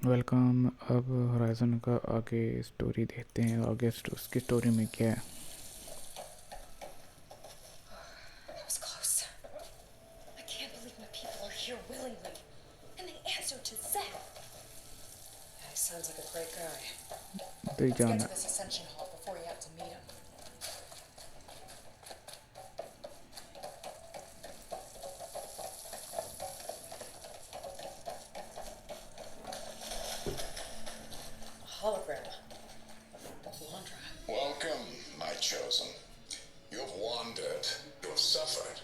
Welcome. अब horizon का आगे स्टोरी देखते हैं। आगे उसकी स्टोरी में क्या है। That was close. I can't believe my people are here willingly. And they answered to Zeth. Yeah, he sounds like a great guy. तो ही Let's get जाना। to this ascension hall before you have to meet him. A hologram of Landra. Welcome, my chosen. You have wandered, you have suffered,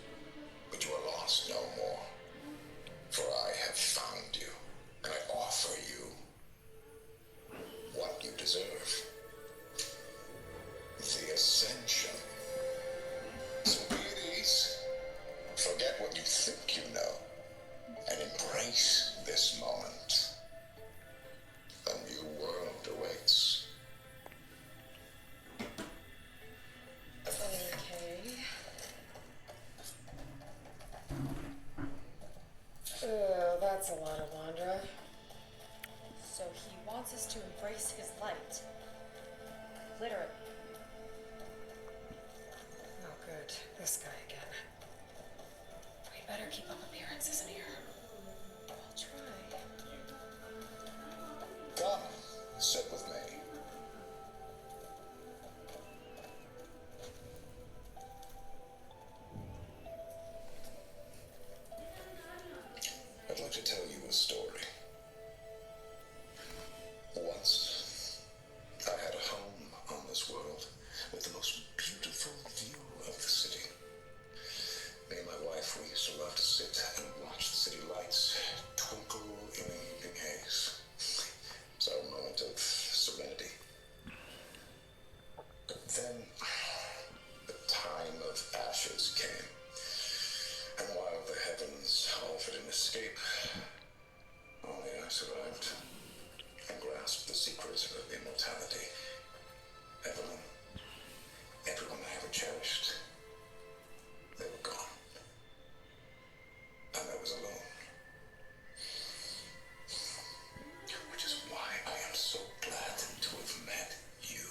but you are lost no more. For I have found you, and I offer you what you deserve. The Ascension. So be at ease. Forget what you think you know, and embrace this moment. A new world awaits. Okay. That's a lot of Landra. So he wants us to embrace his light. Literally. Oh, good. This guy again. We better keep up appearances in here. I'll try. Come, sit with me. I'd like to tell you a story. Once, I had a home on this world with the most beautiful view of the city. Me and my wife, we used to love to sit and watch the city lights twinkle in the evening haze. It's our moment of serenity. But then, the time of ashes came. And while the heavens offered an escape, only I survived and grasped the secrets of immortality. Evelyn, everyone I ever cherished, they were gone. And I was alone. Which is why I am so glad to have met you.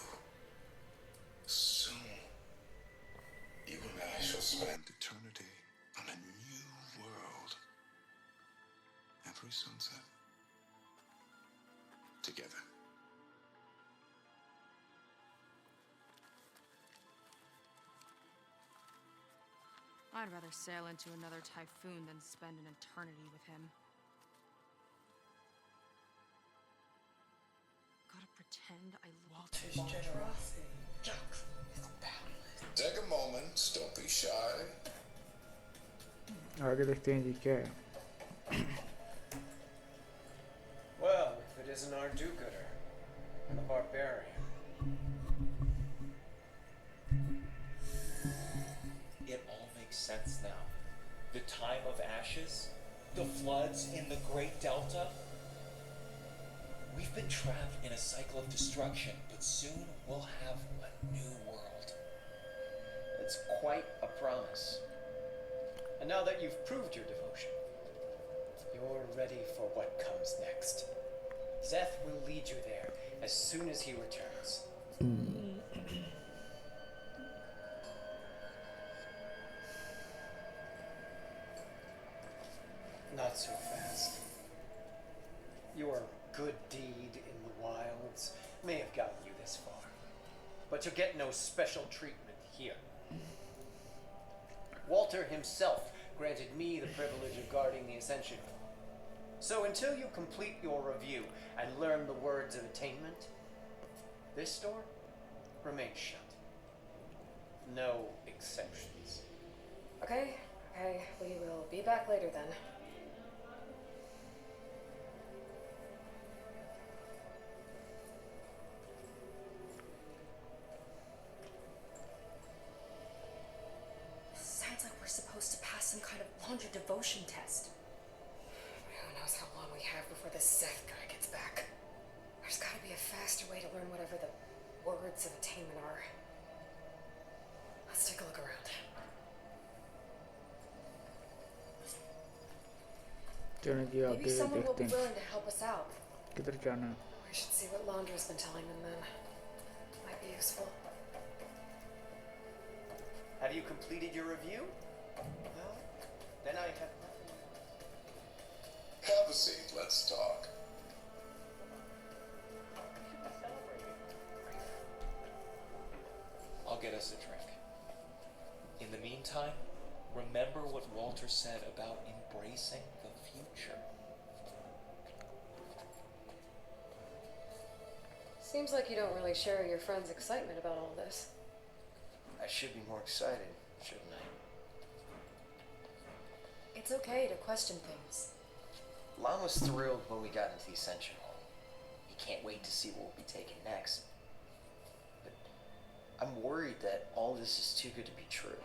Soon, you and I shall spend eternity on a new world. Every sunset. Together. I'd rather sail into another typhoon than spend an eternity with him. Gotta pretend I love Walter's generosity is boundless. Take a moment, don't be shy. आगे देखते हैं जी क्या है। Well, if it isn't our do-gooder, the barbarian. It all makes sense now. The time of ashes, the floods in the Great Delta. We've been trapped in a cycle of destruction, but soon we'll have a new world. It's quite a promise. And now that you've proved your devotion, you're ready for what comes next. Zeth will lead you there as soon as he returns. Not so fast. Your good deed in the wilds may have gotten you this far, but you'll get no special treatment here. Walter himself granted me the privilege of guarding the Ascension. So until you complete your review and learn the words of attainment, this door remains shut. No exceptions. Okay, we will be back later then. Sounds like we're supposed to pass some kind of laundry devotion test. Who knows how long we have before this Zeth guy gets back. There's gotta be a faster way to learn whatever the words of attainment are. Let's take a look around. चलो जी Maybe आगे someone will देखते be हैं। willing to help us out. किधर जाना है? We should see what Londra's been telling them then. Might be useful. Have you completed your review? No? Then I have nothing. Have a seat, let's talk. I'll get us a drink. In the meantime, remember what Walter said about embracing the future. Seems like you don't really share your friend's excitement about all this. I should be more excited, shouldn't I? It's okay to question things. Lon was thrilled when we got into the Ascension Hall. He can't wait to see what will be taken next. But I'm worried that all this is too good to be true.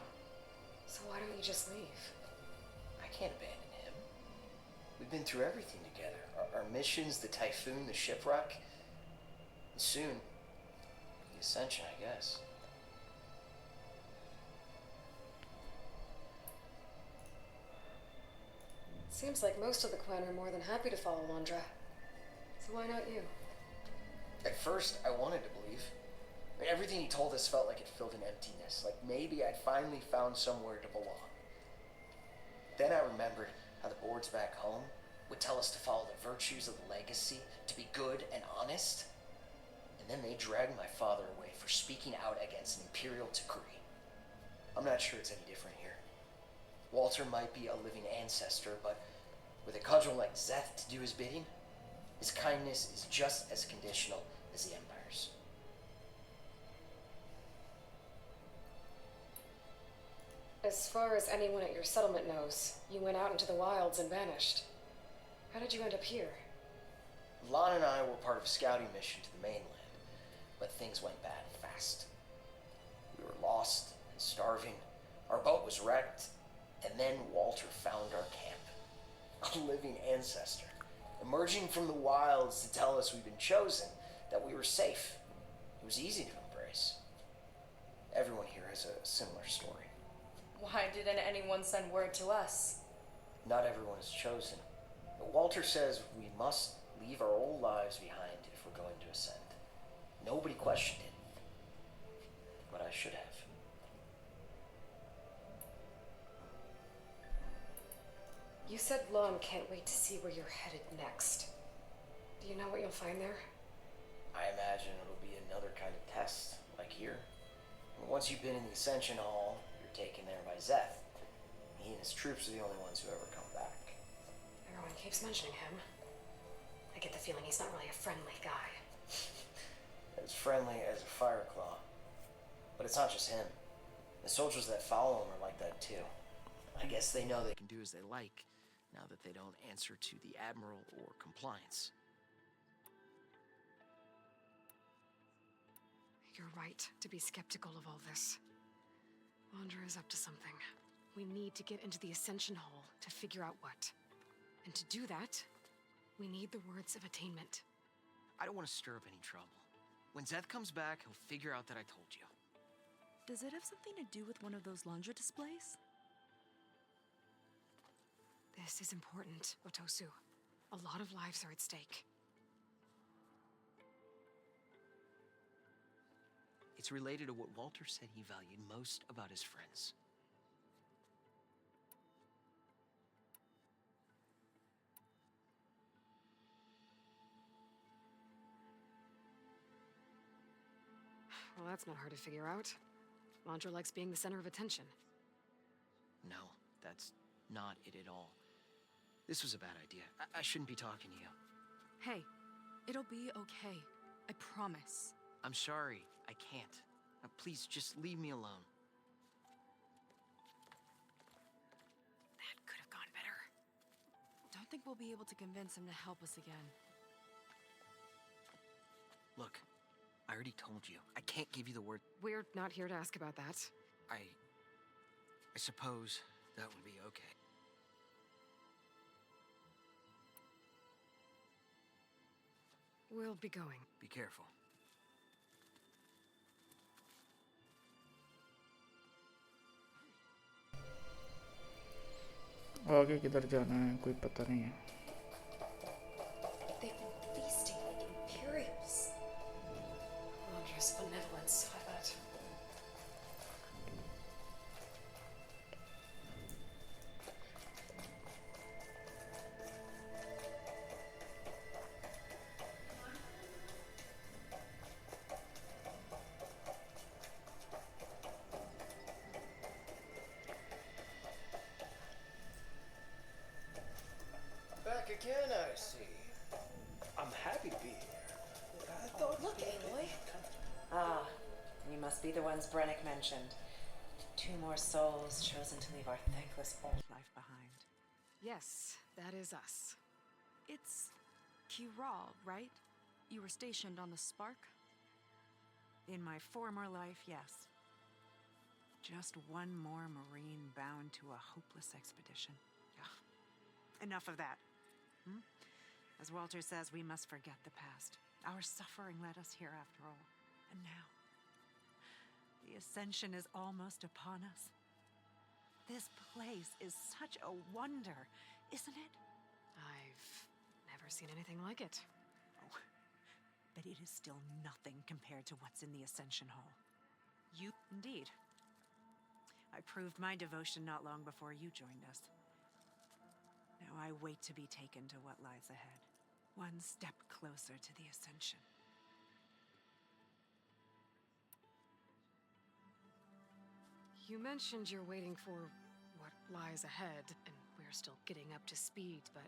So why don't you just leave? I can't abandon him. We've been through everything together. Our missions, the typhoon, the shipwreck. And soon, the Ascension, I guess. Seems like most of the clan are more than happy to follow Londra. So why not you? At first, I wanted to believe. I mean, everything he told us felt like it filled an emptiness. Like maybe I'd finally found somewhere to belong. Then I remembered how the boards back home would tell us to follow the virtues of the legacy, to be good and honest. And then they dragged my father away for speaking out against an imperial decree. I'm not sure it's any different here. Walter might be a living ancestor, but with a cudgel like Zeth to do his bidding, his kindness is just as conditional as the Empire's. As far as anyone at your settlement knows, you went out into the wilds and vanished. How did you end up here? Lon and I were part of a scouting mission to the mainland, but things went bad fast. We were lost and starving, our boat was wrecked, and then Walter found our camp. A living ancestor, emerging from the wilds to tell us we'd been chosen, that we were safe. It was easy to embrace. Everyone here has a similar story. Why didn't anyone send word to us? Not everyone is chosen. But Walter says we must leave our old lives behind if we're going to ascend. Nobody questioned it, but I should have. You said Lon can't wait to see where you're headed next. Do you know what you'll find there? I imagine it'll be another kind of test, like here. And once you've been in the Ascension Hall, you're taken there by Zeth. He and his troops are the only ones who ever come back. Everyone keeps mentioning him. I get the feeling he's not really a friendly guy. As friendly as a fireclaw. But it's not just him. The soldiers that follow him are like that too. I guess they know they can do as they like, now that they don't answer to the Admiral or compliance. You're right to be skeptical of all this. Londra is up to something. We need to get into the Ascension Hall to figure out what. And to do that, we need the words of attainment. I don't want to stir up any trouble. When Zeth comes back, he'll figure out that I told you. Does it have something to do with one of those Londra displays? This is important, Otosu. A lot of lives are at stake. It's related to what Walter said he valued most about his friends. Well, that's not hard to figure out. Londra likes being the center of attention. No, that's not it at all. This was a bad idea. I shouldn't be talking to you. Hey, it'll be okay. I promise. I'm sorry, I can't. Please, just leave me alone. That could have gone better. Don't think we'll be able to convince him to help us again. Look, I already told you. I can't give you the word. We're not here to ask about that. I suppose that would be okay. We'll be going. Be careful. आगे किधर जाना है कोई पता नहीं है. They've been feasting again, I see. I'm happy to be here. I thought... Look, Aloy. Ah, you must be the ones Brennick mentioned. 2 more souls chosen to leave our thankless old life behind. Yes, that is us. It's Kiral, right? You were stationed on the Spark? In my former life, yes. Just one more Marine bound to a hopeless expedition. Yeah. Enough of that. Hmm? As Walter says, we must forget the past. Our suffering led us here after all. And now, the ascension is almost upon us. This place is such a wonder, isn't it? I've never seen anything like it. Oh, but it is still nothing compared to what's in the Ascension Hall. You, indeed. I proved my devotion not long before you joined us. Now I wait to be taken to what lies ahead. One step closer to the Ascension. You mentioned you're waiting for what lies ahead, and we're still getting up to speed, but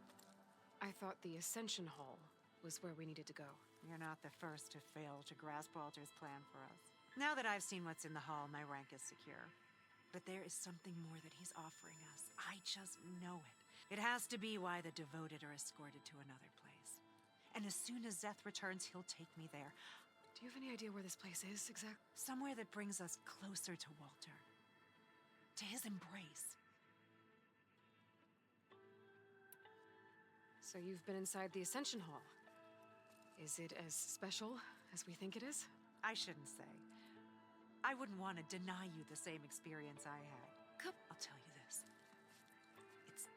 I thought the Ascension Hall was where we needed to go. You're not the first to fail to grasp Walter's plan for us. Now that I've seen what's in the hall, my rank is secure. But there is something more that he's offering us. I just know it. It has to be why the devoted are escorted to another place. And as soon as Zeth returns, he'll take me there. Do you have any idea where this place is, exactly? Somewhere that brings us closer to Walter. To his embrace. So you've been inside the Ascension Hall. Is it as special as we think it is? I shouldn't say. I wouldn't want to deny you the same experience I had. Come, I'll tell you this. It's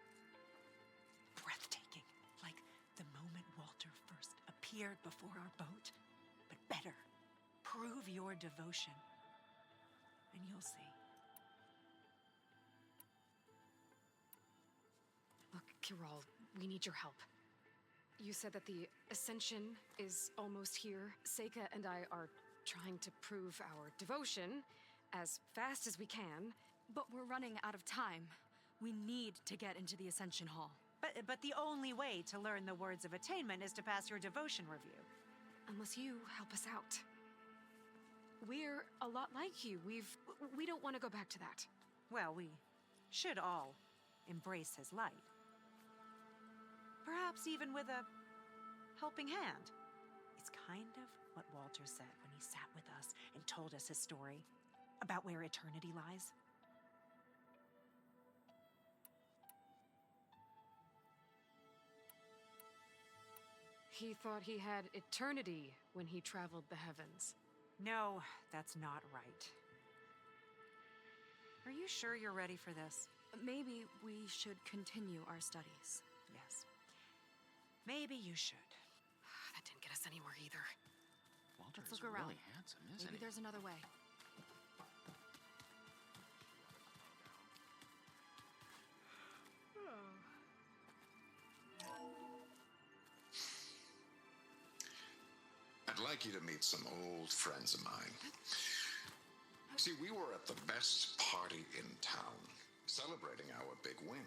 breathtaking. Like the moment Walter first appeared before our boat. But better. Prove your devotion. And you'll see. Look, Kiral, we need your help. You said that the Ascension is almost here. Seika and I are trying to prove our devotion as fast as we can. But we're running out of time. We need to get into the Ascension Hall. But the only way to learn the words of attainment is to pass your devotion review. Unless you help us out. We're a lot like you. We don't want to go back to that. Well, we should all embrace his light. Perhaps even with a helping hand. It's kind of what Walter said when he sat with us and told us his story about where eternity lies. He thought he had eternity when he traveled the heavens. No, that's not right. Are you sure you're ready for this? Maybe we should continue our studies. Yes. Maybe you should. That didn't get us anywhere either. Walter Let's is look around. really handsome, isn't Maybe he? there's another way. I'd like you to meet some old friends of mine. See, we were at the best party in town, celebrating our big win.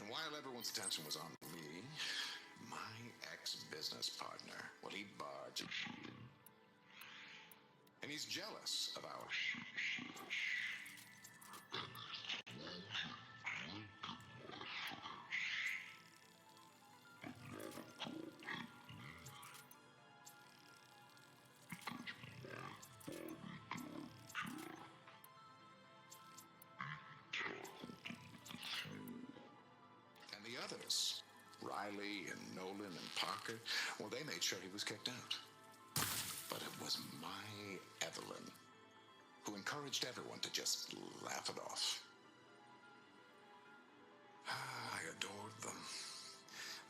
And while everyone's attention was on me, my ex-business partner, well, he barged. And he's jealous of our... And the others, Riley and Nolan and Parker, well, they made sure he was kicked out. But it was my Evelyn who encouraged everyone to just laugh it off. I adored them.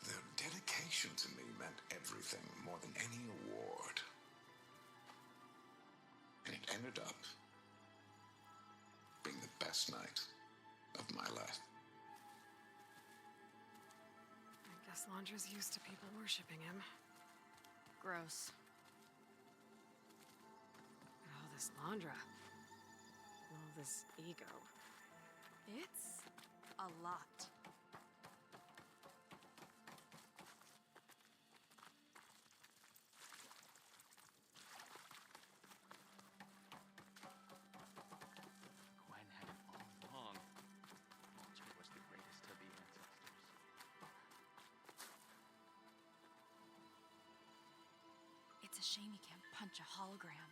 Their dedication to me meant everything, more than any award. And it ended up being the best night of my life. I guess Londra's used to people worshipping him. Gross. All this Londra. All this ego. It's a lot. Shame you can't punch a hologram.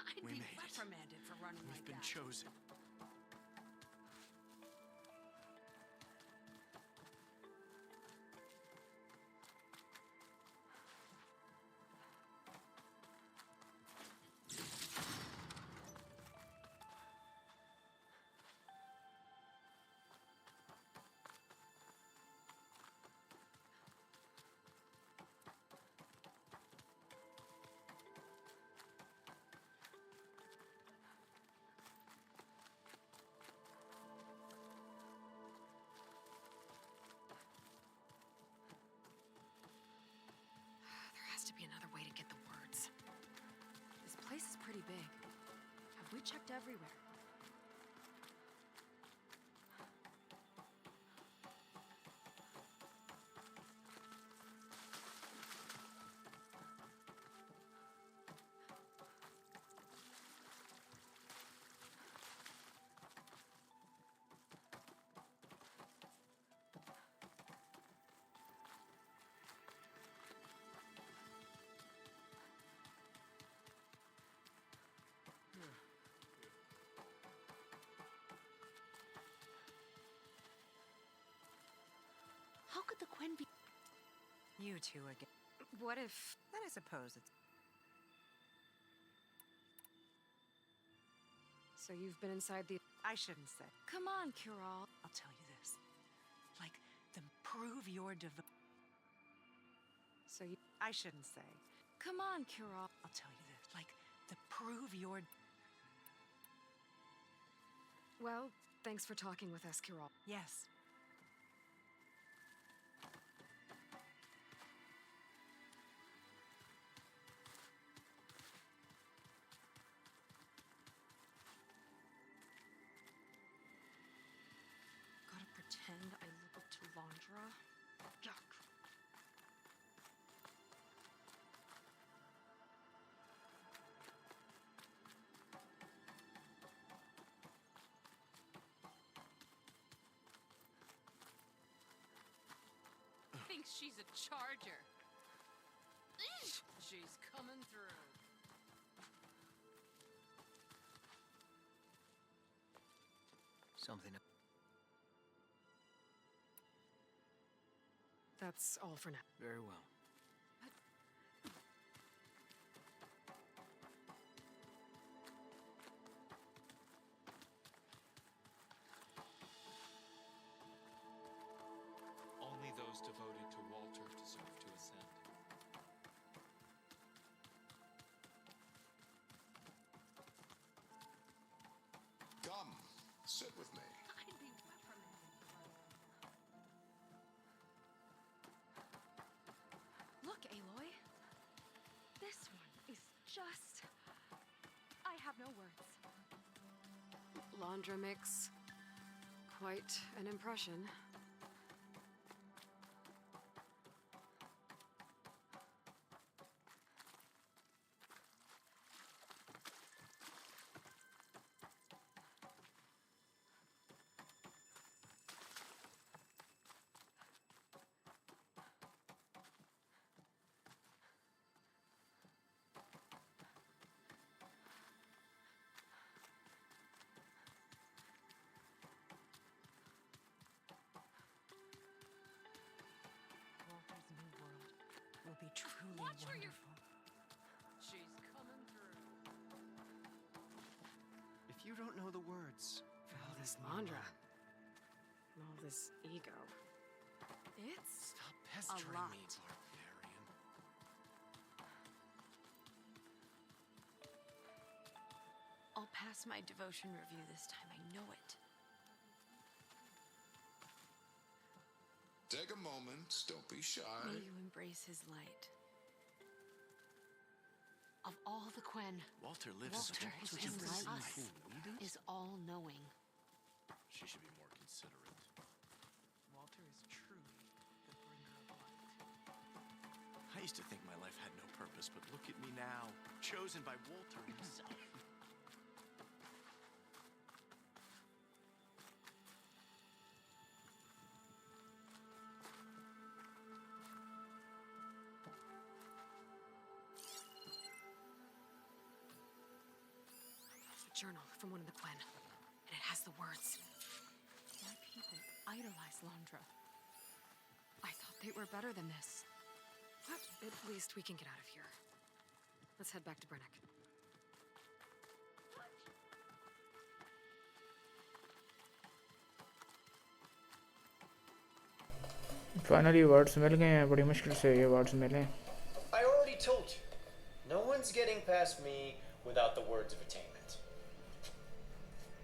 I'd We be made it. reprimanded for running We've like been that. chosen. There has to be another way to get the words. This place is pretty big. Have we checked everywhere? How could the Quen be? You two again. What if... Then I suppose it's. So you've been inside the... I shouldn't say. Come on, Kiral. I'll tell you this. Like, the prove your So you... I shouldn't say. Come on, Kiral. I'll tell you this. Like, the prove your. Well, thanks for talking with us, Kiral. Yes. Gotta pretend I look up to Landra. Yuck. Thinks she's a charger. She's coming through. Something. That's all for now. Very well. Only those devoted to Walter deserve to ascend. Come, sit with me. I'd be reprimanded for running. Look, Aloy. This one is just... I have no words. Landra makes quite an impression. Walter's new world will be truly Watch where you're- wonderful. She's coming through. If you don't know the words, All this Landra. All this ego. It's stop pestering lot. me, barbarian. I'll pass my devotion review this time. I know it. Take a moment, don't be shy. May you embrace his light. Of all the Quen, Walter lives Walter in is such a just busy like life. us, is all-knowing. She should be more considerate. Walter is truly the bringer of light. I used to think my life had no purpose, but look at me now, chosen by Walter himself. A journal from one of the Quen, and it has the words. My people idolize Londra. I thought they were better than this. But at least we can get out of here. Let's head back to Brennick. Finally words मिल गए हैं, बड़ी मुश्किल से ये words मिले. I already told you. No one's getting past me without the words of attainment.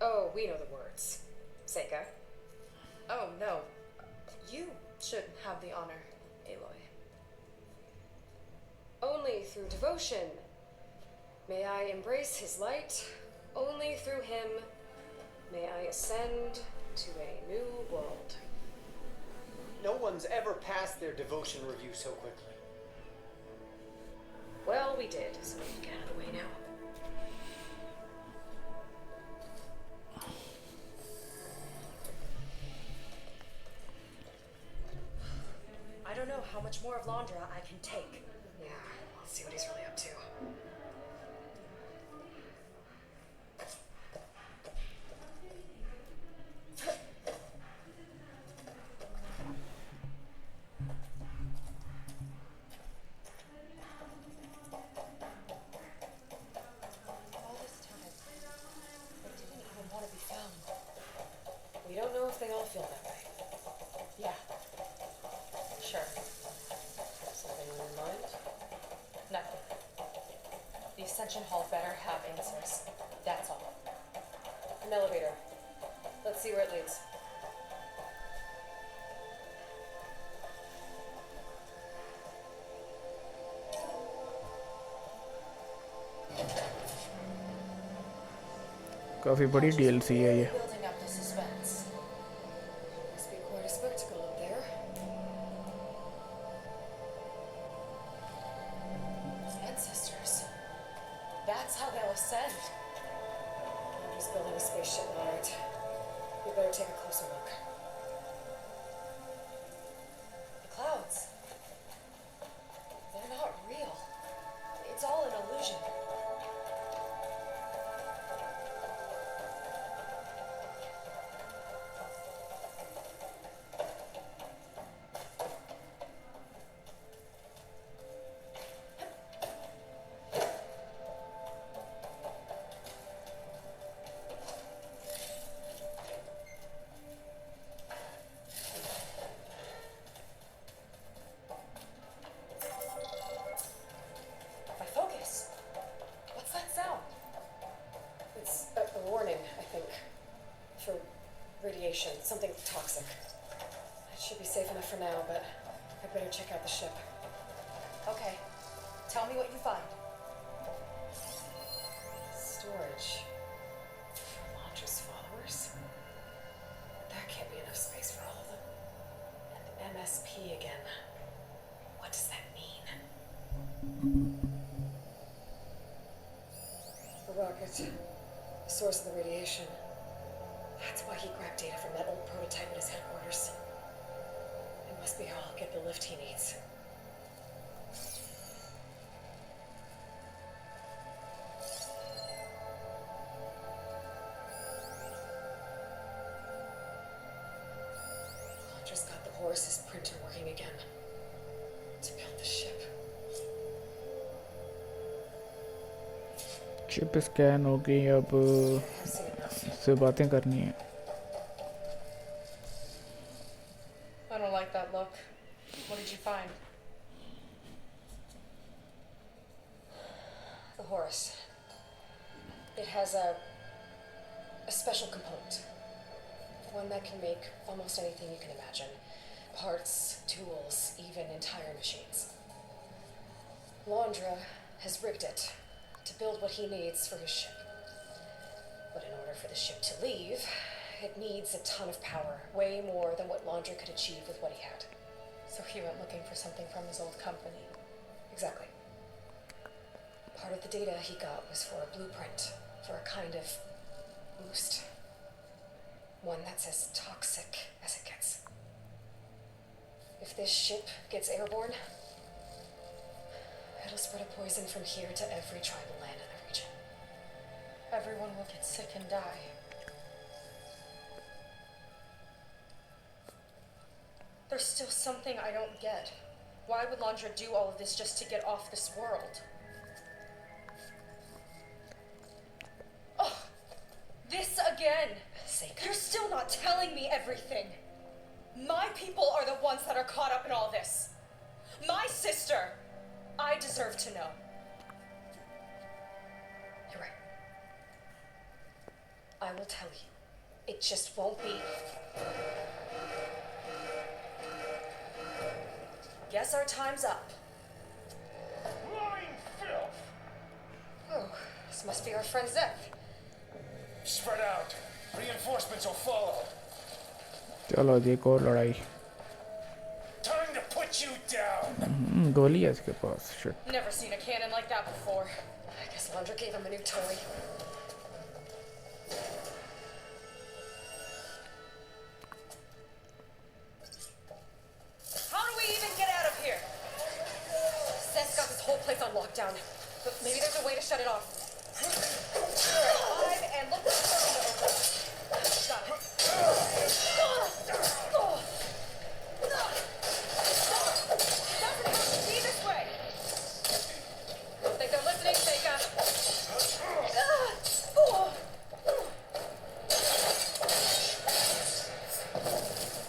Oh, we know the words. Seika. Oh, no. You should have the honor, Aloy. Only through devotion may I embrace his light. Only through him may I ascend to a new world. No one's ever passed their devotion review so quickly. Well, we did, so we can get out of the way now. I don't know how much more of Londra I can take. Yeah, let's see what he's really up to. All this time, I didn't even want to be found. We don't know if they all feel that way. Yeah. Sure. Something on your mind? Nothing. The Ascension Hall better have answers. That's all. An elevator. Let's see where it leads. काफ़ी बड़ी DLC है ये. Building up the suspense. Must be quite a spectacle up there. Ancestors. That's how they'll ascend. He's building a spaceship, all right. We better take a closer look. The clouds. They're not real. It's all an illusion. My focus. What's that sound? It's a warning, I think. For radiation, something toxic. It should be safe enough for now, but I'd better check out the ship. Okay. Tell me what you find. Storage. For Londra's followers? That can't be enough space for all of them. And MSP again. What does that mean? The rocket. The source of the radiation. That's why he grabbed data from that old prototype at his headquarters. It must be how I'll get the lift he needs. Just got the Horus's printer working again. To build the ship. Chip scan हो गई, अब I've seen enough. इससे बातें करनी है. I don't like that look. What did you find? The Horus. It has a special component. One that can make almost anything you can imagine. Parts, tools, even entire machines. Londra has rigged it to build what he needs for his ship. But in order for the ship to leave, it needs a ton of power, way more than what Laundry could achieve with what he had. So he went looking for something from his old company. Exactly. Part of the data he got was for a blueprint, for a kind of boost. One that's as toxic as it gets. If this ship gets airborne, it'll spread a poison from here to every tribal land in the region. Everyone will get sick and die. There's still something I don't get. Why would Landra do all of this just to get off this world? Oh, this again! Seika. You're still not telling me everything. My people are the ones that are caught up in all this. My sister! I deserve to know. You're right. I will tell you. It just won't be. Guess our time's up. Lying filth! Oh, this must be our friend Zeph. Spread out. Reinforcements will follow. चलो जी एक और लड़ाई. Time to put you down. गोली है इसके पास. Shit. Never seen a cannon like that before. I guess Landra gave him a new toy. How do we even get out of here? Seth's got this whole place on lockdown, but maybe there's a way to shut it off. Alive and look for the over. Got it. Doesn't have to be this way. Don't think they're listening, Seika.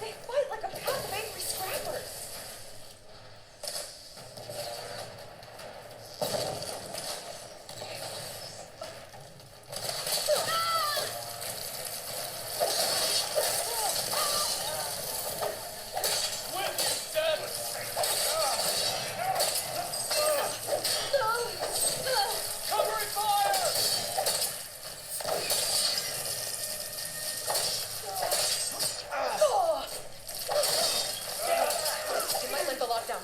They fight like a pack of angry scrappers. Covering fire! You might lift the lockdown.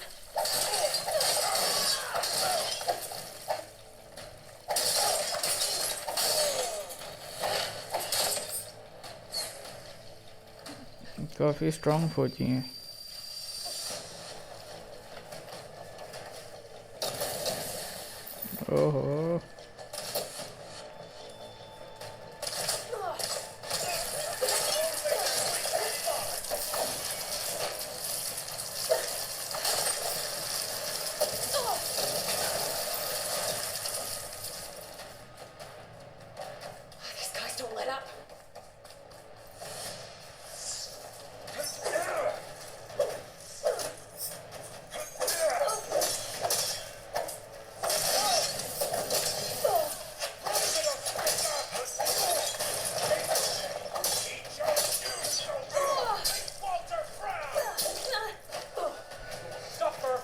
काफी strong फौजी हैं. ओहो. These guys don't let up. Walter Brown! Suffer!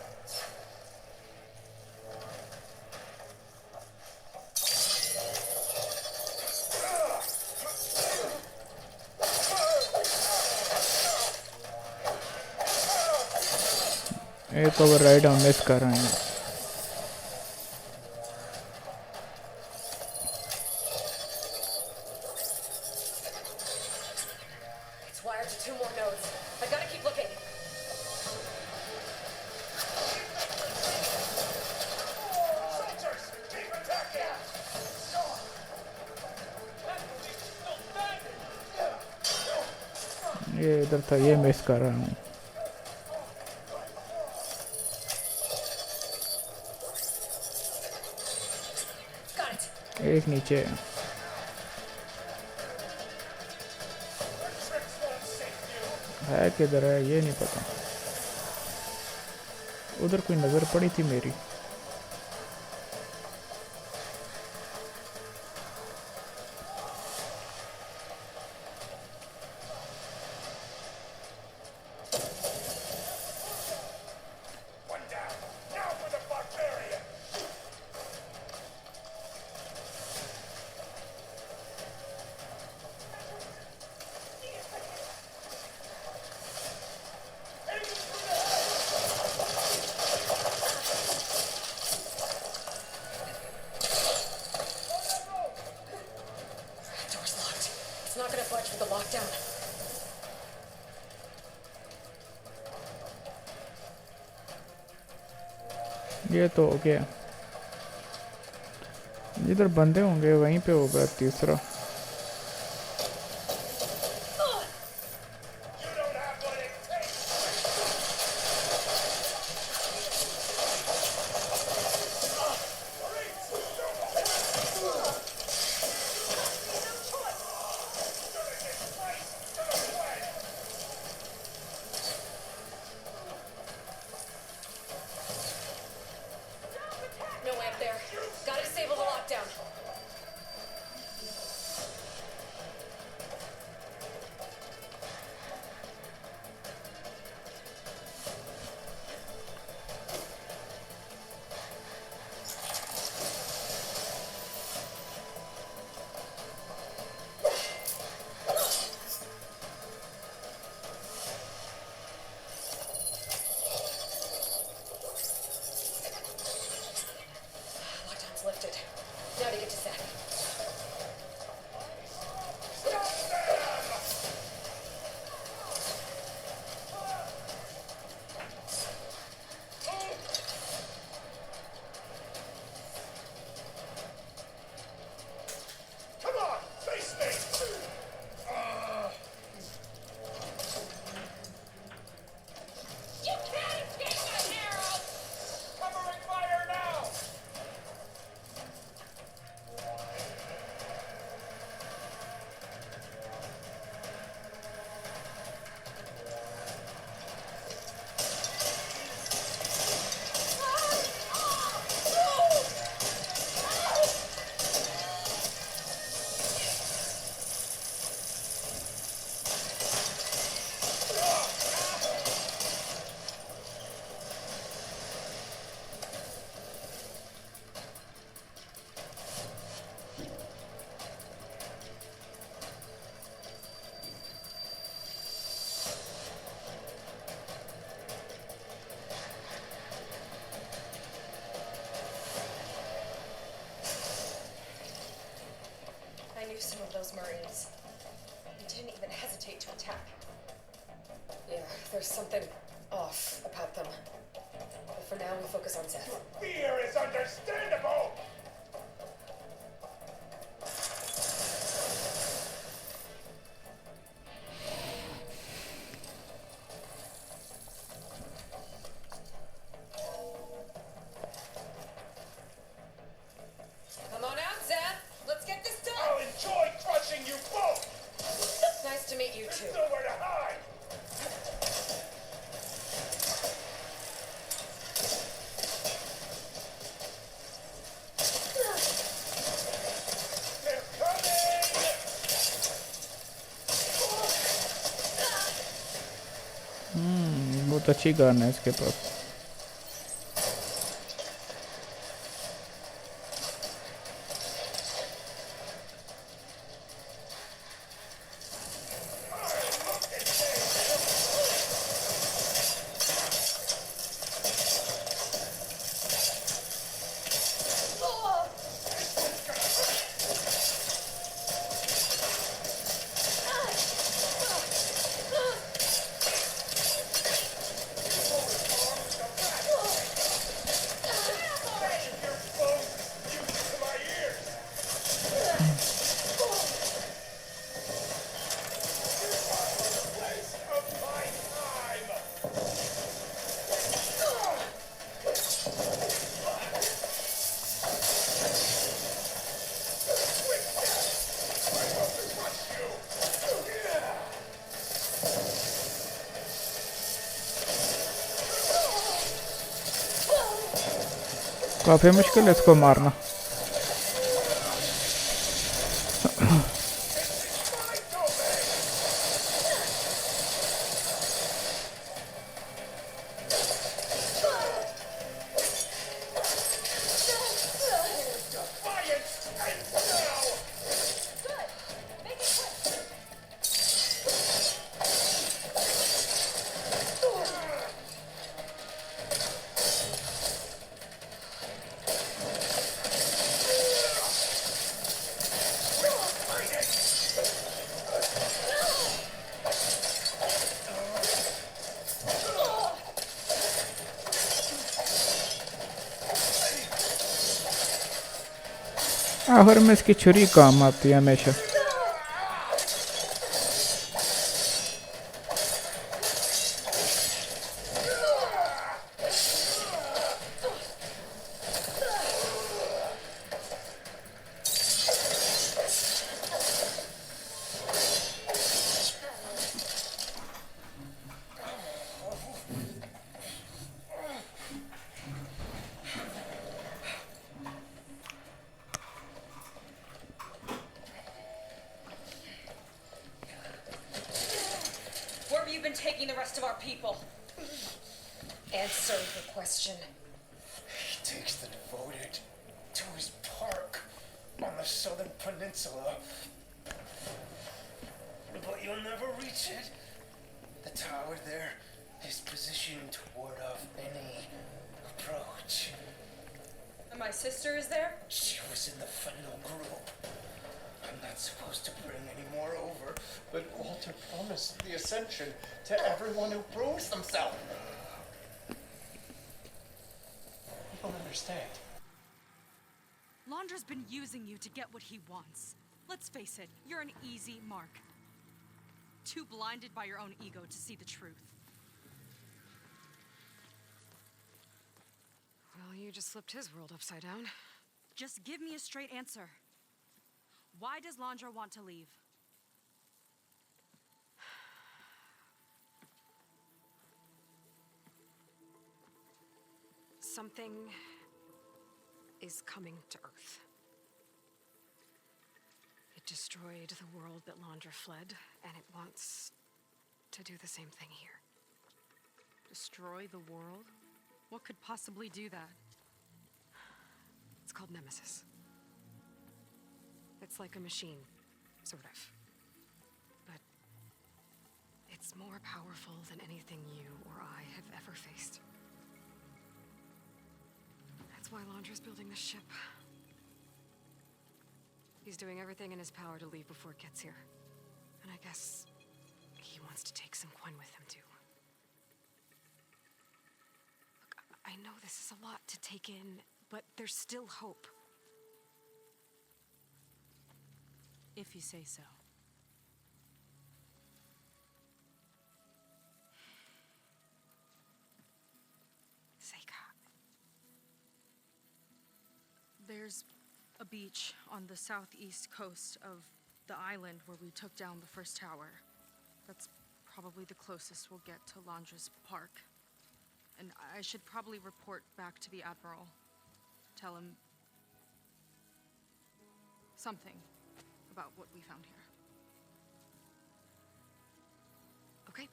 एक over ride हम miss कर रहे हैं. It's wired to 2 more nodes. I gotta keep looking. Soldiers, keep attacking! ये इधर था, ये मिस कर रहा हूँ. Got it. एक नीचे है. Tricks won't save you! है किधर है ये नहीं पता. उधर कोई नज़र पड़ी थी मेरी. One down! Now for the barbarian! lockdown. ये तो हो गया. जिधर बंदे होंगे वहीं पे होगा तीसरा. No way up there. Gotta disable the lockdown. Lockdown's lifted. Now to get to Seth. Come on, face me! You can't escape my arrows! Covering fire now! I knew some of those Marines. They didn't even hesitate to attack. Yeah, there's something off about them. But for now, we focus on Seth. Fear is understandable! Come on out, Seth. Let's get this I'll done. enjoy crushing you both! Nice to meet you There's too. nowhere to hide! They're coming! बहुत अच्छी gun है इसके पास. काफ़ी मुश्किल है इसको मारना. आखिर में इसकी छुरी काम आती है हमेशा। Where have you been taking the rest of our people? Answer the question. He takes the devoted to his park on the southern peninsula. But you'll never reach it. The tower there is positioned to ward off any approach. And my sister is there? She was in the final group. I'm not supposed to bring any more over, but Walter promised the ascension to everyone who proves themselves. You don't understand. Londra's been using you to get what he wants. Let's face it, you're an easy mark. Too blinded by your own ego to see the truth. Well, you just flipped his world upside down. Just give me a straight answer. Why does Londra want to leave? Something is coming to Earth. It destroyed the world that Londra fled, and it wants to do the same thing here. Destroy the world? What could possibly do that? It's called Nemesis. It's like a machine, sort of. But it's more powerful than anything you or I have ever faced. That's why Londra's building this ship. He's doing everything in his power to leave before it gets here. And I guess he wants to take some Quen with him, too. Look, I know this is a lot to take in, but there's still hope. If you say so. Seika. There's a beach on the southeast coast of the island where we took down the first tower. That's probably the closest we'll get to Londra's park. And I should probably report back to the Admiral. Tell him something about what we found here. Okay.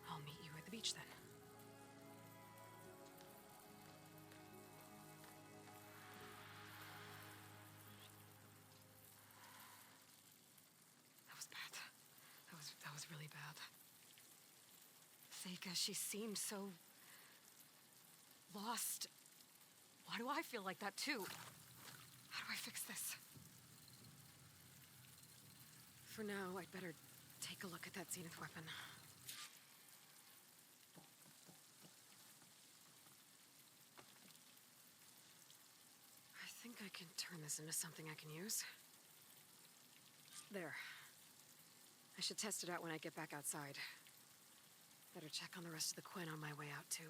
I'll meet you at the beach then. That was bad. That was really bad. Seika, she seemed so lost. Why do I feel like that too? How do I fix this? For now, I'd better take a look at that zenith weapon. I think I can turn this into something I can use. There. I should test it out when I get back outside. Better check on the rest of the Quen on my way out, too.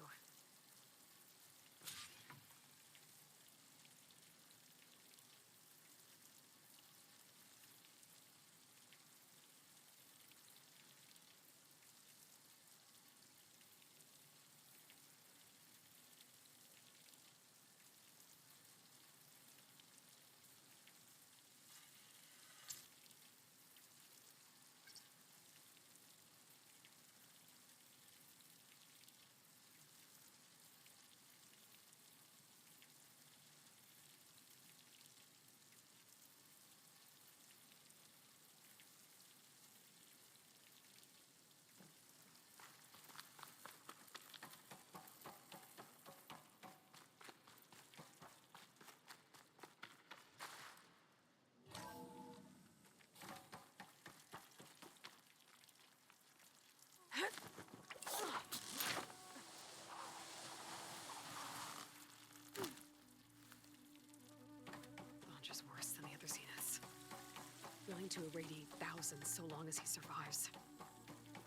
to irradiate thousands so long as he survives.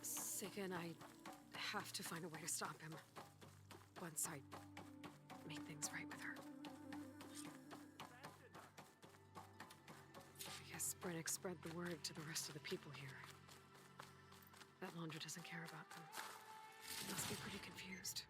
Seika and I have to find a way to stop him. Once I make things right with her. I guess Brennick spread the word to the rest of the people here. That Laundra doesn't care about them. He must be pretty confused.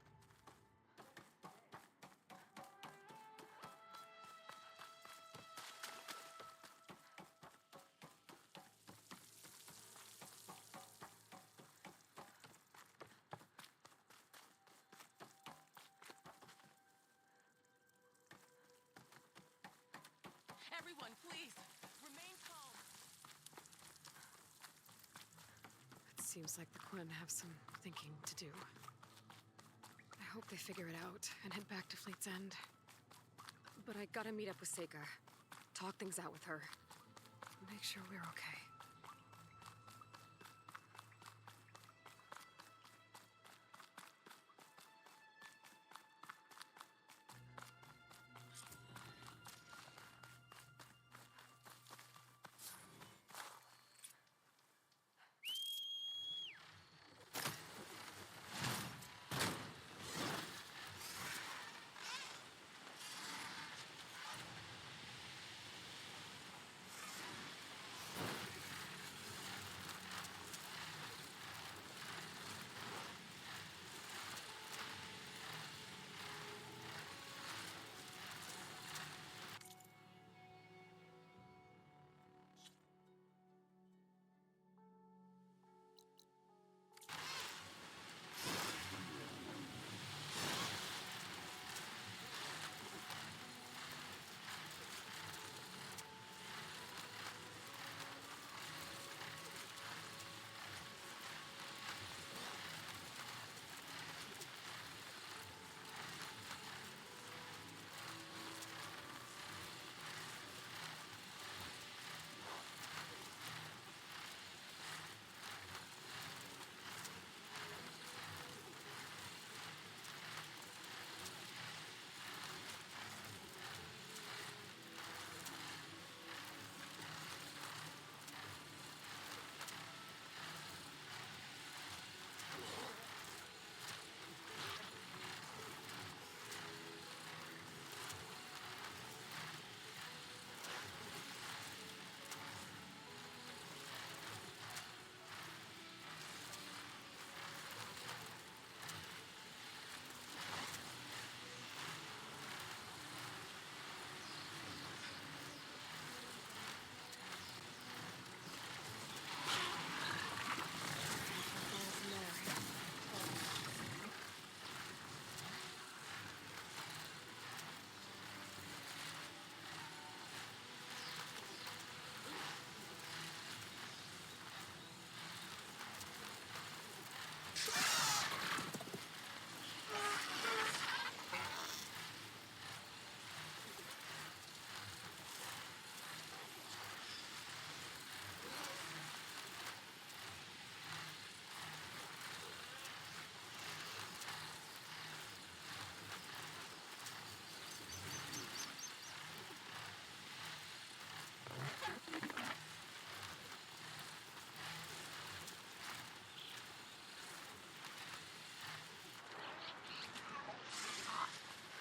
Everyone, please, remain calm. It seems like the Quen have some thinking to do. I hope they figure it out and head back to Fleet's End. But I gotta meet up with Seika, talk things out with her, make sure we're okay.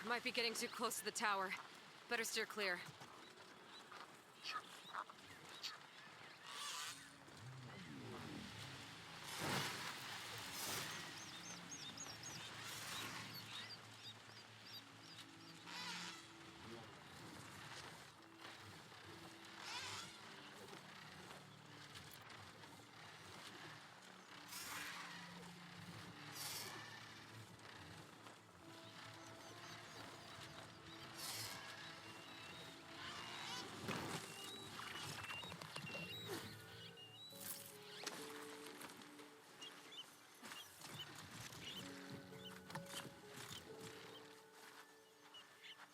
Might be getting too close to the tower. Better steer clear.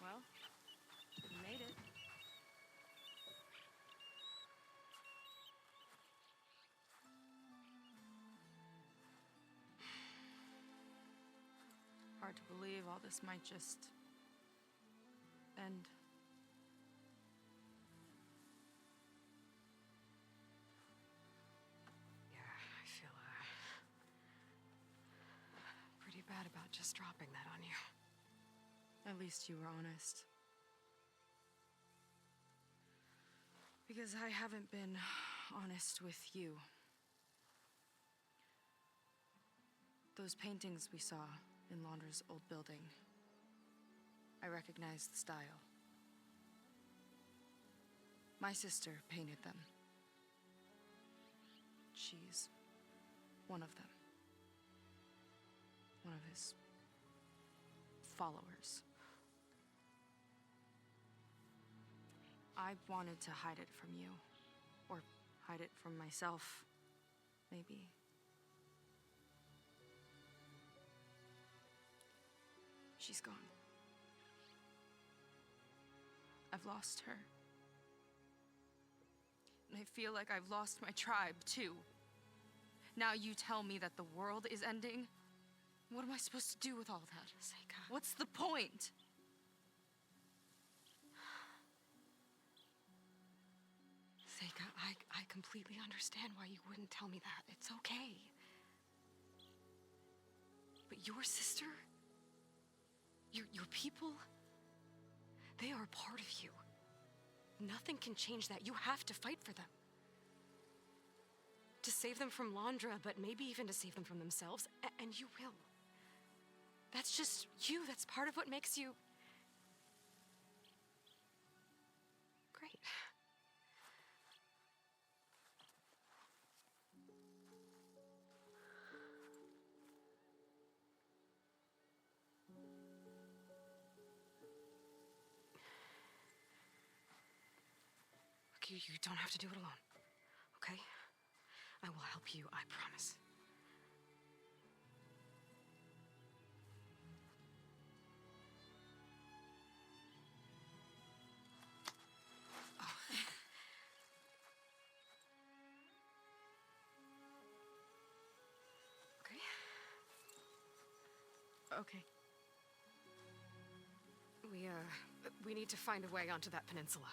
Well, you made it. Hard to believe all this might just end. dropping that on you. At least you were honest. Because I haven't been honest with you. Those paintings we saw in Laundra's old building, I recognize the style. My sister painted them. She's one of them. One of his followers. I wanted to hide it from you. Or hide it from myself, maybe. She's gone. I've lost her. And I feel like I've lost my tribe, too. Now you tell me that the world is ending? What am I supposed to do with all that? Seika. What's the point? Seika, I completely understand why you wouldn't tell me that. It's okay. But your sister, your people, they are a part of you. Nothing can change that. You have to fight for them. To save them from Laundra, but maybe even to save them from themselves, and you will. That's just you. That's part of what makes you great. You don't have to do it alone, okay? I will help you, I promise. Oh. Okay. Okay. We need to find a way onto that peninsula.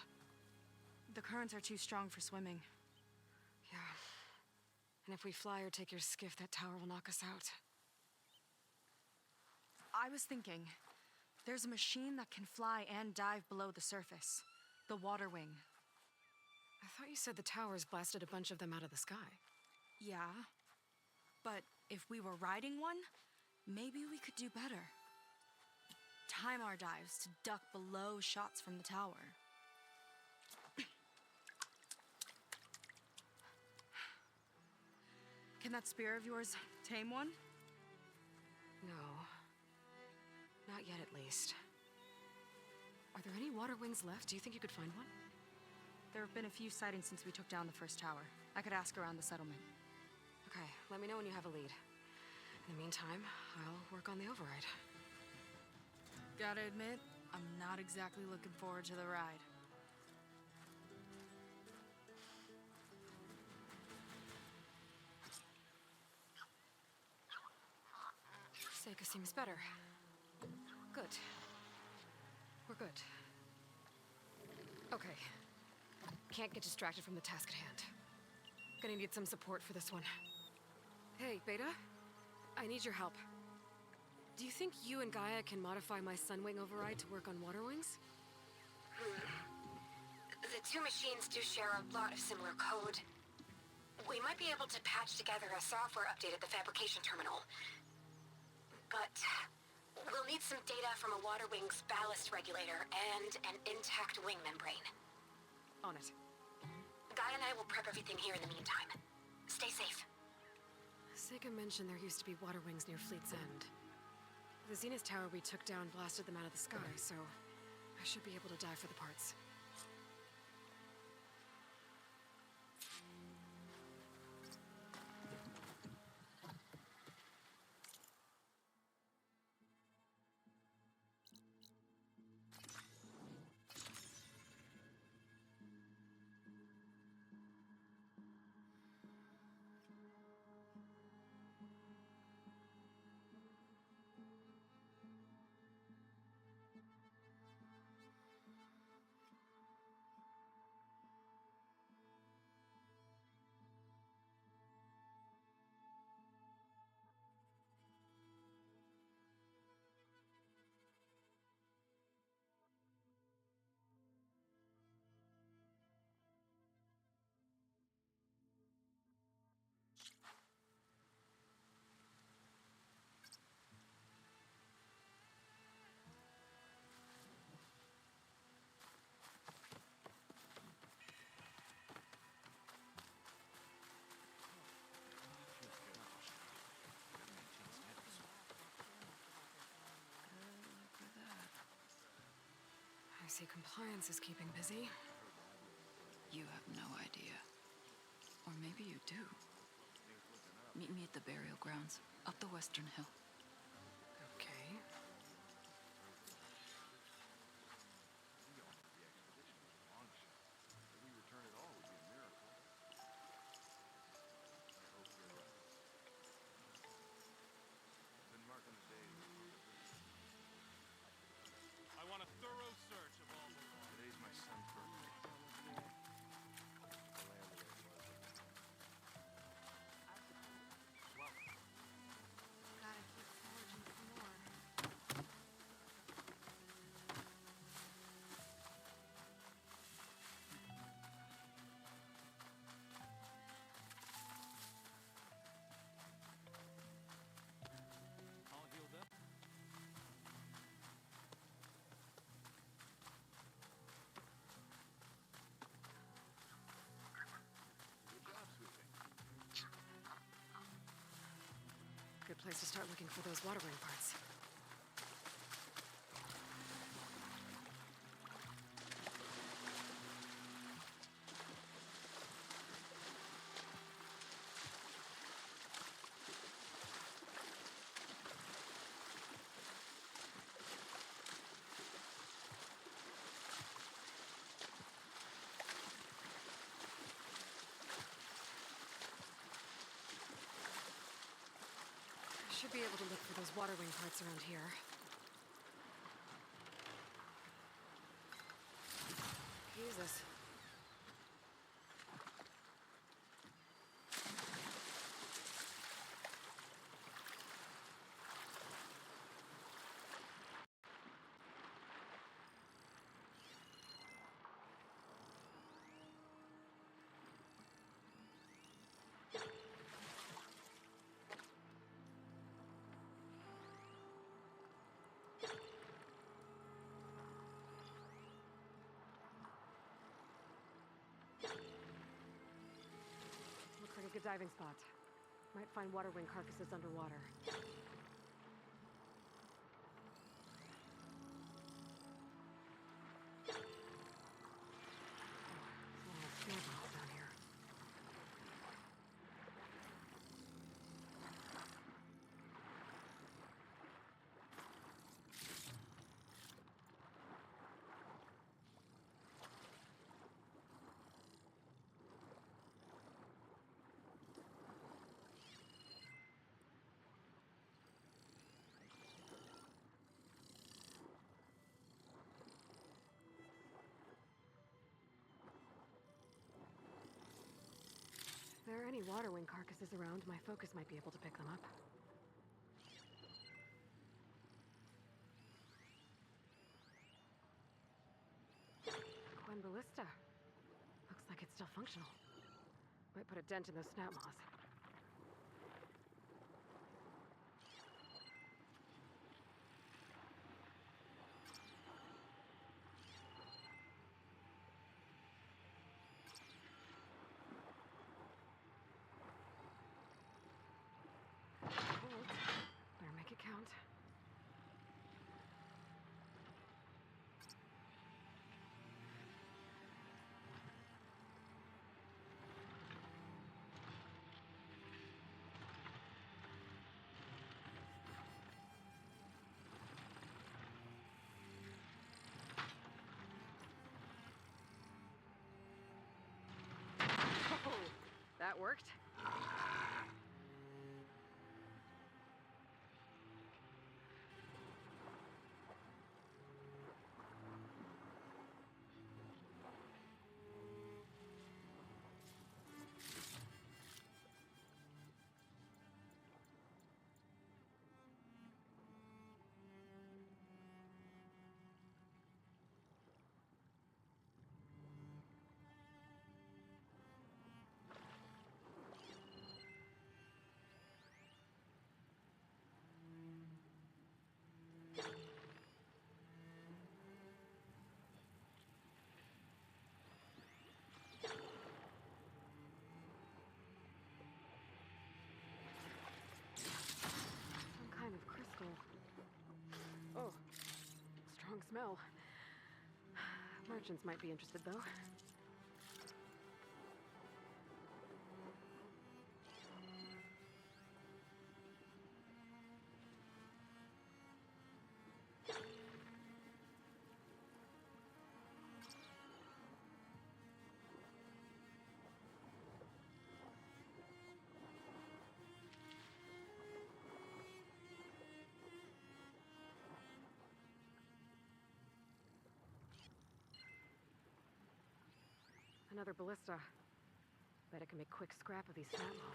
The currents are too strong for swimming. Yeah. And if we fly or take your skiff, that tower will knock us out. I was thinking, there's a machine that can fly and dive below the surface. The water wing. I thought you said the towers blasted a bunch of them out of the sky. Yeah. But if we were riding one, maybe we could do better. Time our dives to duck below shots from the tower. Can that spear of yours tame one? No. Not yet, at least. Are there any water wings left? Do you think you could find one? There have been a few sightings since we took down the first tower. I could ask around the settlement. Okay, let me know when you have a lead. In the meantime, I'll work on the override. Gotta admit, I'm not exactly looking forward to the ride. Seika seems better. Good. We're good. Okay. Can't get distracted from the task at hand. Gonna need some support for this one. Hey, Beta. I need your help. Do you think you and Gaia can modify my Sunwing override to work on water wings? The two machines do share a lot of similar code. We might be able to patch together a software update at the fabrication terminal. But we'll need some data from a water wing's ballast regulator and an intact wing membrane. On it. Gaia and I will prep everything here in the meantime. Stay safe. Seika mentioned there used to be water wings near Fleet's End. The Zenith Tower we took down blasted them out of the sky, so I should be able to dive for the parts. I see compliance is keeping busy. You have no idea. Or maybe you do. Meet me at the burial grounds, up the western hill. Okay. I want a thorough search of all the laws. Today's my son's birthday. Gotta keep foraging for more. All healed up? Good job, sweetie. Good place to start looking for those water ring parts. I should be able to look for those water ring parts around here. Jesus. Looks like a good diving spot. Might find water wing carcasses underwater. There's a lot of snowballs down here. If there are any water wing carcasses around, my focus might be able to pick them up. Quen ballista. Looks like it's still functional. Might put a dent in those snap maws. Hold. Better make it count. Oh, that worked. Some kind of crystal. Oh, strong smell. Merchants might be interested, though. Another ballista. Bet it can make quick scrap of these snapmaws.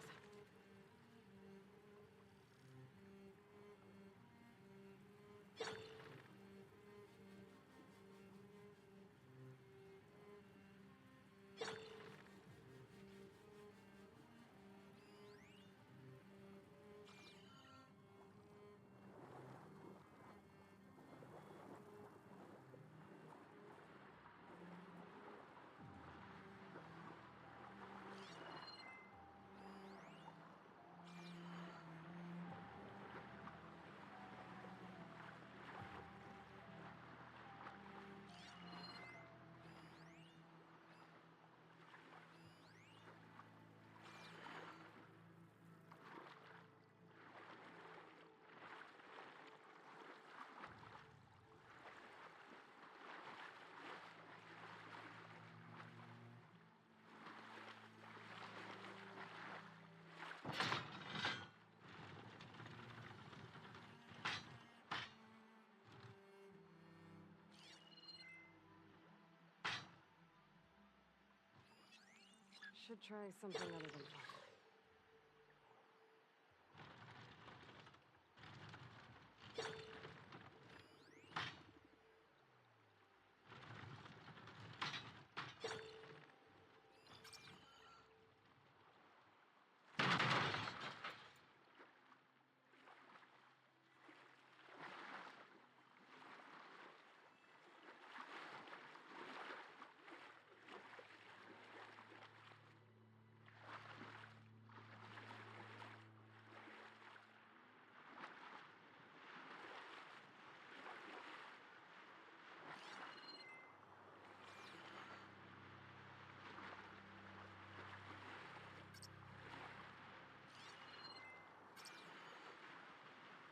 Should try something other than water.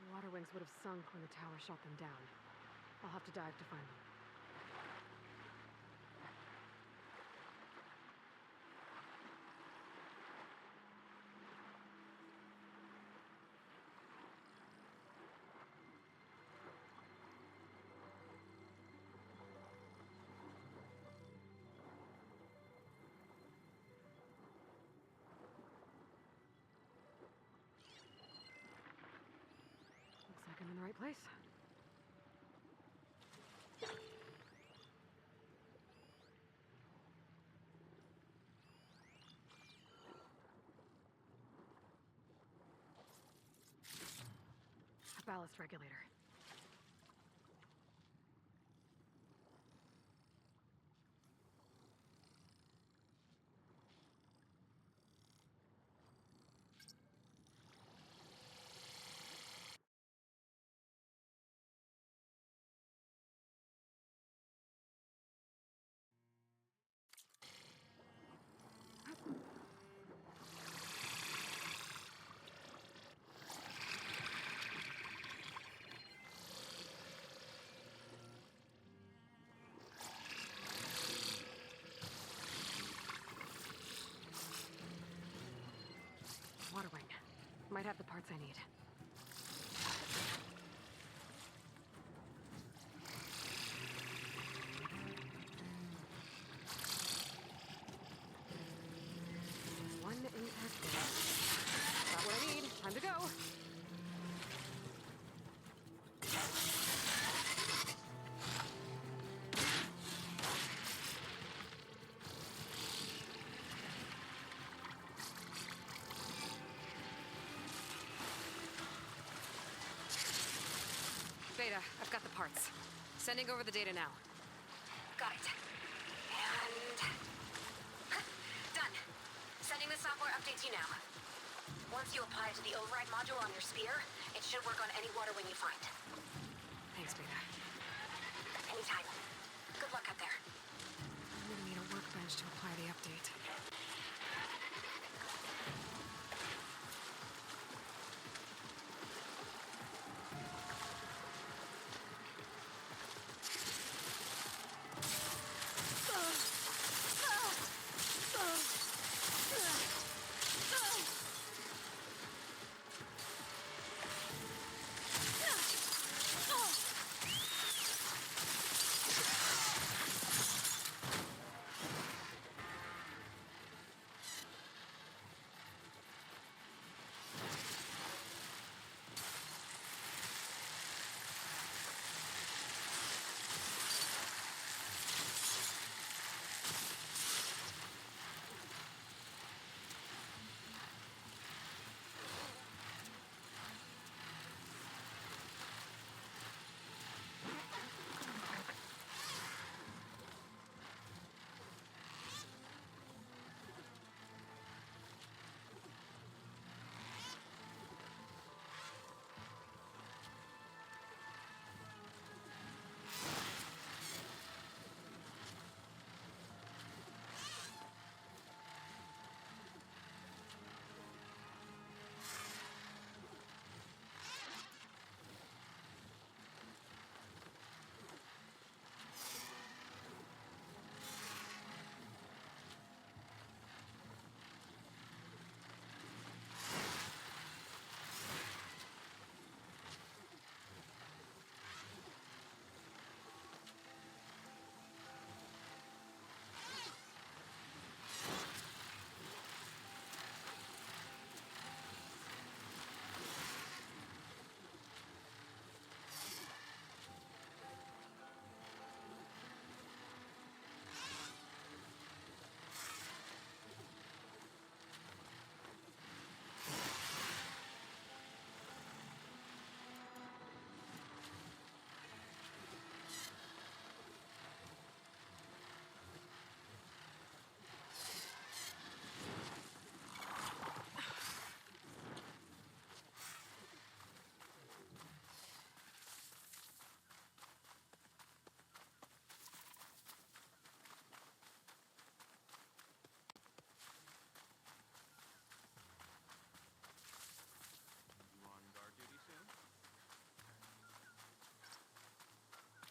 The water wings would have sunk when the tower shot them down. I'll have to dive to find them. Looks like I'm in the right place. A ballast regulator. Water wing. Might have the parts I need. One intact bit. Got what I need. Time to go. Beta, I've got the parts. Sending over the data now. Got it. And... done. Sending the software update to you now. Once you apply it to the override module on your spear, it should work on any water wing you find. Thanks, Beta. Anytime. Good luck up there.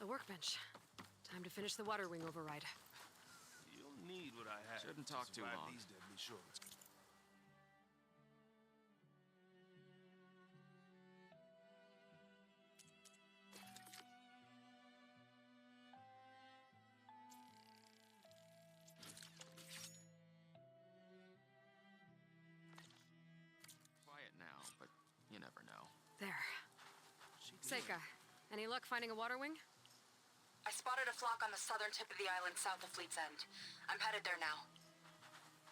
A workbench. Time to finish the water wing override. You'll need what I have. Shouldn't talk to too survive long. These deadly shorts. Quiet now, but you never know. There. Seika, any luck finding a water wing? I spotted a flock on the southern tip of the island south of Fleet's End. I'm headed there now.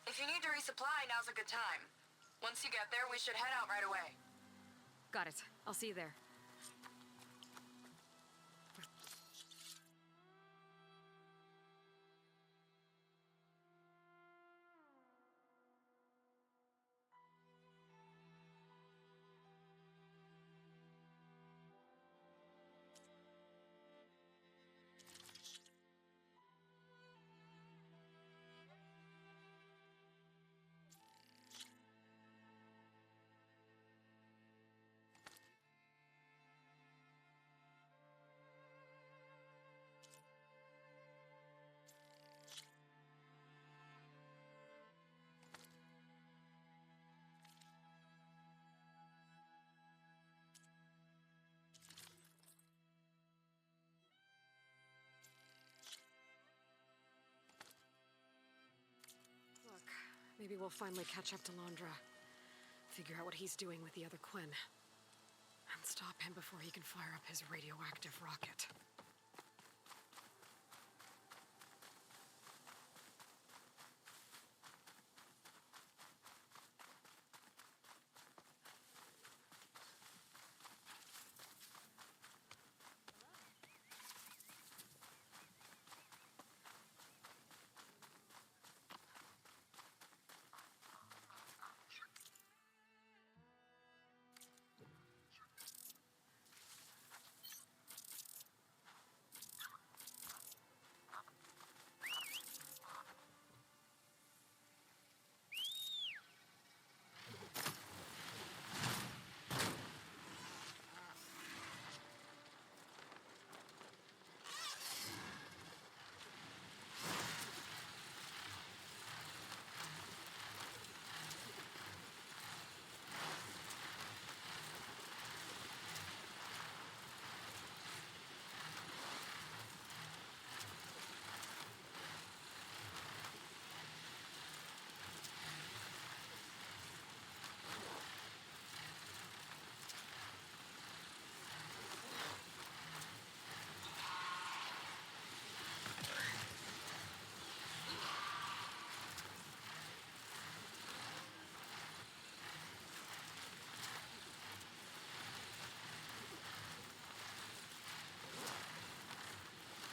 If you need to resupply, now's a good time. Once you get there, we should head out right away. Got it. I'll see you there. Look, maybe we'll finally catch up to Londra. Figure out what he's doing with the other Quinn. And stop him before he can fire up his radioactive rocket.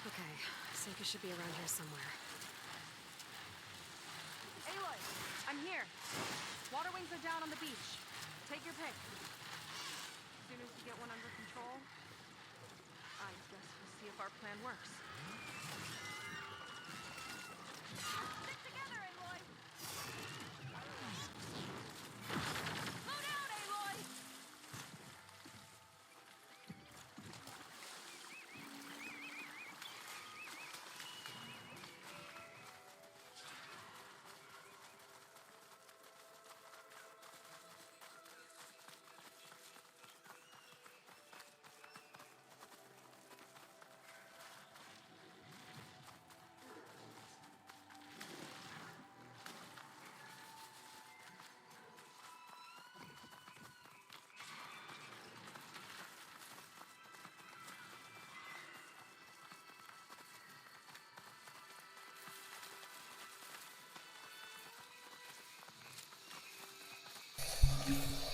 Okay, Seika should be around here somewhere. Aloy, I'm here. Water wings are down on the beach. Take your pick. As soon as you get one under control, I guess we'll see if our plan works. Stick together, Aloy! Slow down, Aloy!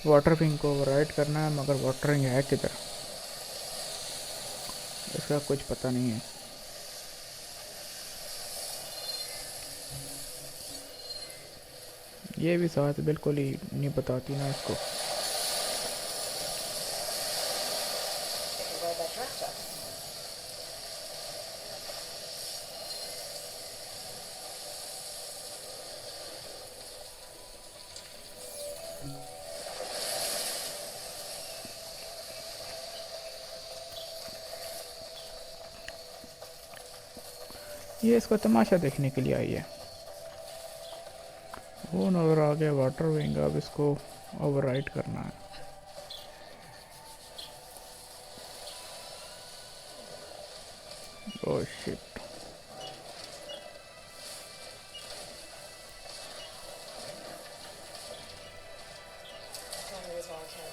Water wing को override करना है, मगर water wing है किधर, इसका कुछ पता नहीं है। ये भी साथ बिल्कुल ही नहीं बताती ना इसको। Where that direct us? ये इसको तमाशा देखने के लिए आई है। वो नज़र आ गया वाटर विंग, अब इसको ओवरराइड करना है। Oh shit. Tell me this while I can.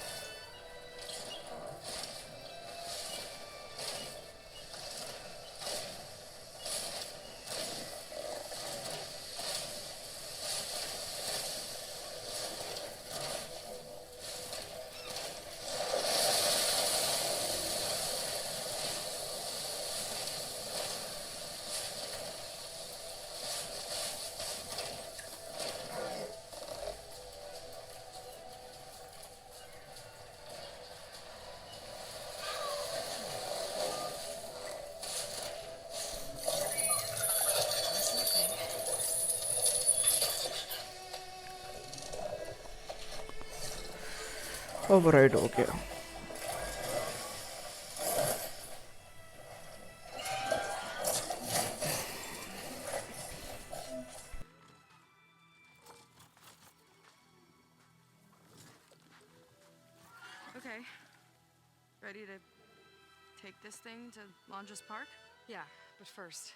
Override हो गया। Okay. Ready to take this thing to Londra's Park? Yeah, but first,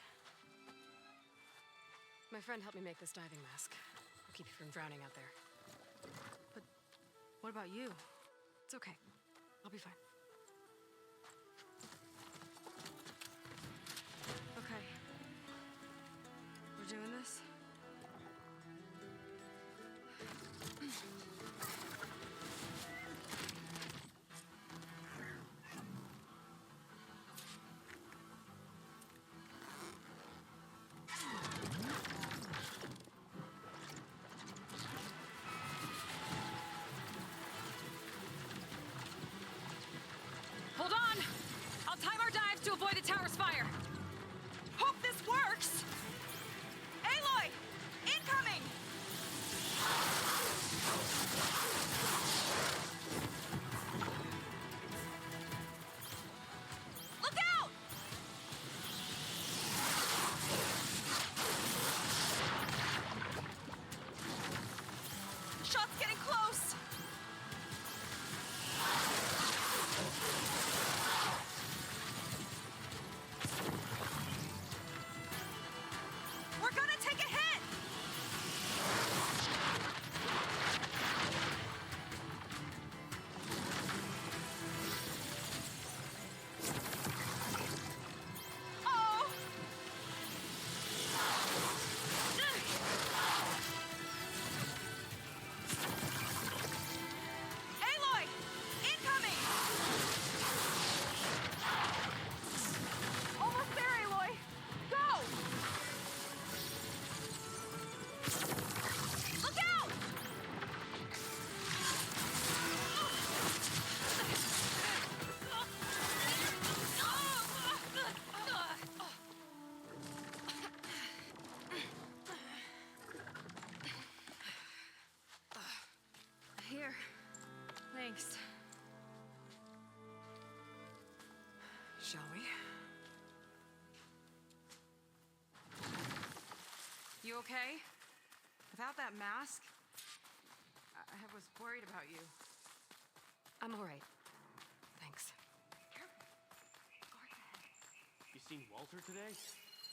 my friend helped me make this diving mask. I'll keep you from drowning out there. But what about you? It's okay. I'll be fine. Okay. We're doing this? Hold on! I'll time our dive to avoid the tower's fire. Hope this works! Aloy! Incoming! Look out! Shot's getting close! We're gonna take a hit! Oh! Aloy! Incoming! Almost there, Aloy! Go! Look out! Here. Thanks. Shall we? You okay? Without that mask, I was worried about you. I'm all right. Thanks. You seen Walter today?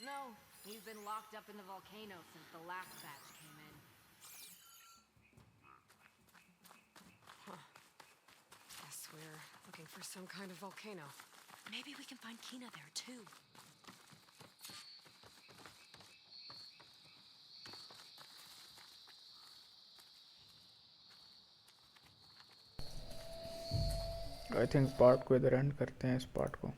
No, he's been locked up in the volcano since the last batch came in. Guess we're looking for some kind of volcano. Maybe we can find Kina there too. I think part को इधर and करते हैं, इस part को।